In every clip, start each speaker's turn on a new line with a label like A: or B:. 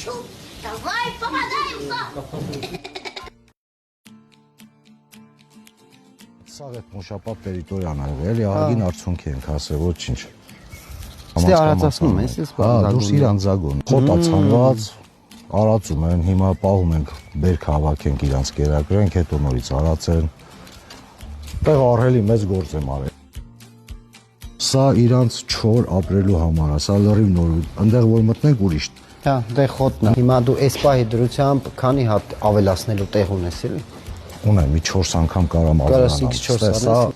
A: хочу. Давай попадаемся.
B: Սաղ է մոշապատ տերիտորիան է եղել, ահագին արդյունքի ենք հասել, ոչինչ։
C: Ստե արածացնում ես, ես
B: դուրս իր անձագոն։ Խոտա ցանված, արածում են, հիմա պահում ենք, բերք հավաքենք իրանց կերակրենք, հետո նորից արածեն։ Տեղ ահռելի մեծ գործ եմ արել։ Սա իրանց չոր ապրելու համար է, սա լրիվ նոր, այնտեղ որ մտնենք ուրիշ։
C: Հա, դե խոտն է։ Հիմա դու այս պահի դրությամբ քանի հատ ավելացնելու տեղ ունես, էլի։
B: Ունեմ, մի 4 անգամ կարամ ավելանալ։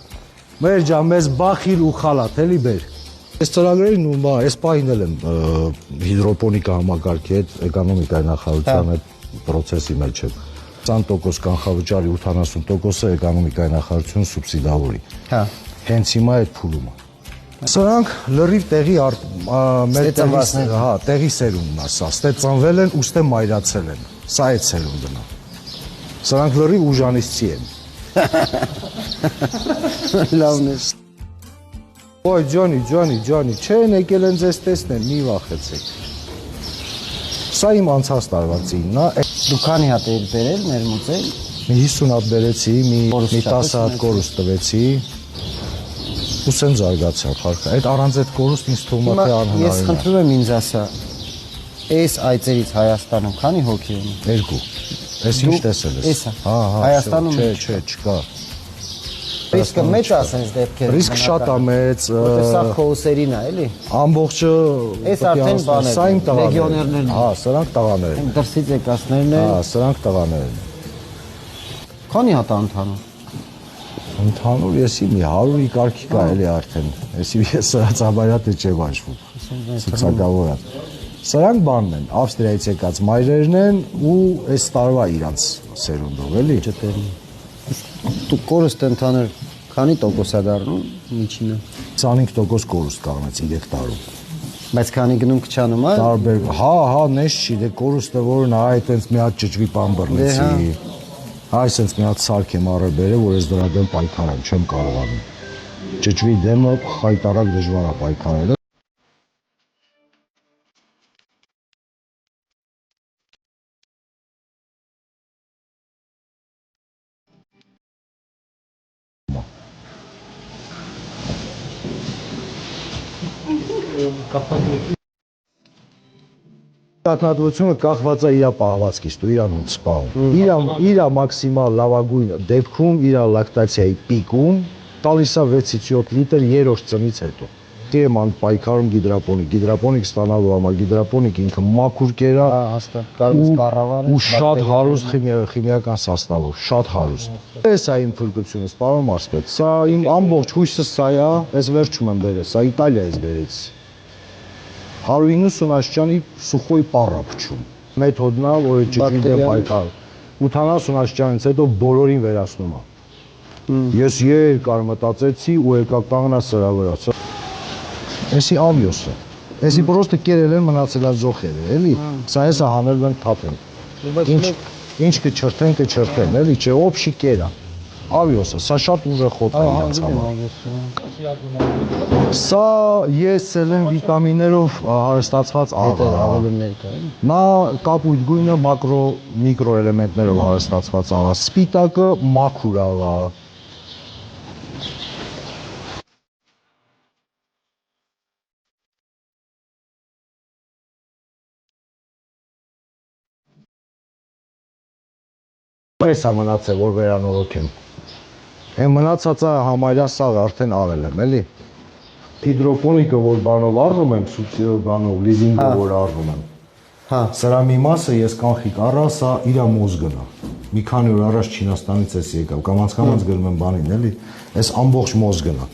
B: Մեր ջան, մեզ բախիլ ու խալատ, էլի բեր։ Այս ծրագրերին ու այս պահին էլ եմ հիդրոպոնիկա համակարգի հետ, էկոնոմիկայի նախարարության հետ պրոցեսի մեջ եմ։ 20% կանխավճարի 80%-ը էկոնոմիկայի նախարարություն սուբսիդավորի։ Հա։ Հենց հիմա այդ փուլում է։ Սրանք լրիվ տեղի մեր տեղի սերունդն է սա, ստեծանվել են ու ստե մայրացել են։ Սա այդ սերունդն է։ Սրանք լրիվ ուժանիսցի են։
C: Լավն է։
B: Ոյ ջանի, չեն եկել են ձեզ տեսնել, մի վախեցեք։ Սա իմ անցած տարվա ծինն է։
C: Դու քանի հատ էիր բերել, ներմուծել։
B: Մի 50 հատ բերեցի, մի 10 հատ կորուստ տվեցի։ Ուսեն զարգացա փառքը։ Այդ առանց այդ կորուստ ինձ թվում է թե անհնարին է։
C: Ես խնդրում եմ ինձ ասա, այս այծերից Հայաստանում քանի հոգի ունի։
B: 2։ Ես ինչ տեսել ես։ Հա,
C: Հայաստանում
B: չէ, չկա։
C: Ռիսկը մեծ է ասես դեպքեր։
B: Ռիսկ շատ է մեծ։
C: Սա քոուսերին է, էլի։
B: Ամբողջը
C: Այս արդեն բաներ։
B: Սա իմ տղաներն
C: լեգիոներներն։
B: Հա, սրանք տղաներն են։
C: Դրսից եկածներն են։
B: Հա, սրանք տղաներն են։
C: Քանի հատ ընդհանուր։
B: Ընդհանուր եսի մի 100-ի կարգի կա էլի արդեն։ Եսի ես սրացաբայրատը չեմ հաշվում։ Ցուցակավորը։ Սրանք բանն են, Ավստրիայից եկած մայրերն են ու այս տարվա իրանց սերունդով, էլի։
C: Ջտերն։ Դու կորուստ ընդհանուր քանի տոկոս է դառնում միջինը։
B: 25% կորուստ կանեց 3 տարում։
C: Բայց քանի գնում քչանում է։
B: Տարբեր, հա, նեշ չի, դե կորուստը որն է, այտենց մի հատ ճճվի բան բռնեցի։ Այսպես մի հատ սարք եմ առել բերել, որ ես դրա դեմ պայքարեմ, չեմ կարողանում։ Ճճվի դեմը խայտարակ դժվար է պայքարելը։ Կաթնատվությունը կախված է իր պահվածքից, դու իրան ոնց սպահում։ Իր մաքսիմալ լավագույն դեպքում, իր լակտացիայի պիկում տալիս է 6-ից 7 լիտր երրորդ ծնից հետո։ Դեմ պայքարում գիդրապոնիկ ստանալու համար, գիդրապոնիկ ինքը մաքուր կերա, ու շատ հարուստ քիմիական սաստավով, շատ հարուստ։ Այս է իմ փրկությունը, պարոն Մարսպետ, սա իմ ամբողջ հույսս սա է, այս վերջում եմ բերել, սա Իտալիայից բերեց։ 190 աշճանի սուխոյ պառա փչում։ Մեթոդն է, որ ճճվի դեմ պայքար։ 80 աշճանից հետո բոլորին վերացնում է։ Ես երկար մտածեցի ու եկա կանգնա սրա վրա։ Էսի ավիոսը։ Էսի պրոստը կերել են մնացել է զոխերը, էլի։ Սա հեսա հանել ենք թափենք։ Ինչ կչրթեն, էլի, չէ, օբշի կերա։ Ավիոսը, սա շատ ուժեղոտ է իրաց համար։ Սա ես էլ եմ վիտամիններով հարստացված աղա։ Նա կապույտ գույնը միկրո էլեմենտներով հարստացված աղա։ Սպիտակը մաքուր աղա։ Այս է մնացել, որ վերանորոգեմ։ Այն մնացածը համարյա սաղ արդեն արել եմ, էլի։ Հիդրոպոնիկը, որ բանով առնում եմ, բանով, լիզինգով, որ առնում եմ։ Հա, սրա մի մասը ես կանխիկ առա, սա իրա մոզգն է։ Մի քանի օր առաջ Չինաստանից էս եկավ, կամաց գրում եմ բանին, էլի։ Այս ամբողջ մոզգն է։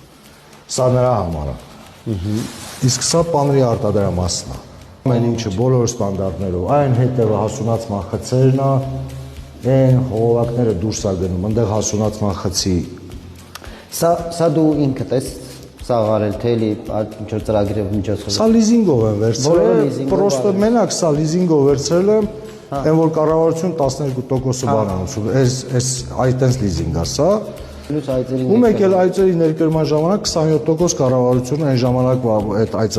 B: Սա նրա համար է։ Իսկ սա պանրի արտադրամասն է։ Ամեն ինչը բոլոր ստանդարտներով, այն հետևը հասունացման խցերն է։ Այն խողովակները դուրս է գնում, այնտեղ հասունացման խցի։
C: Սա դու ինքդ ես սաղարել, թե էլի ինչ-որ ծրագրով միջոցով։
B: Սա լիզինգով եմ վերցրել, պրոստը մենակ սա լիզինգով վերցրել եմ, այն որ կառավարություն 12%-ը բան անցում, այս այտենց լիզինգ է սա,
C: Լույս այծերի
B: Ու մեկ էլ այծերի ներկրման ժամանակ 27% կառավարությունը այն ժամանակվա այդ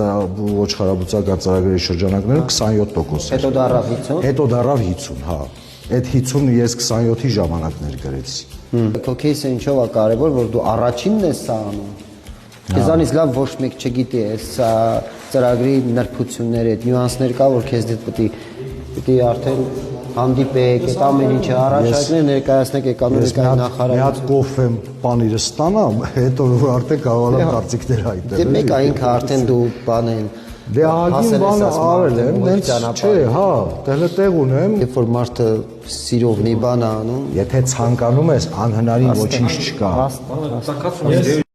B: ոչխարաբուծական ծրագրերի շրջանակներում 27%.
C: Հետո դարավ 50։
B: Հետո դարավ 50, հա։ Այդ 50-ը ես 27-ի ժամանակ ներկրեցի։
C: Քո кейսը ինչով է կարևոր, որ դու առաջինն ես սա անում։ Քեզանից լավ ոչ մեկ չգիտի այս ծրագրի նրբությունները, այդ նյուանսներ կա, որ քեզ պետք է արդեն հանդիպեք, այդ ամեն ինչը առաջարկներ ներկայացնեք էկոնոմիկայի
B: Մի
C: նախարարին։
B: հատ կոֆեմ պանիրը ստանամ, հետո որ արդեն կարողանամ կարծիքներ հայտնել։
C: Դե մեկ այն քա արդեն դու բանեն
B: Դե ահագին բանը արել եմ, նենց չէ, հա, դե տեղ ունեմ։
C: Երբ որ մարդը սիրով մի բան է անում,
B: Եթե ցանկանում ես, անհնարին ոչինչ չկա։
C: հաստ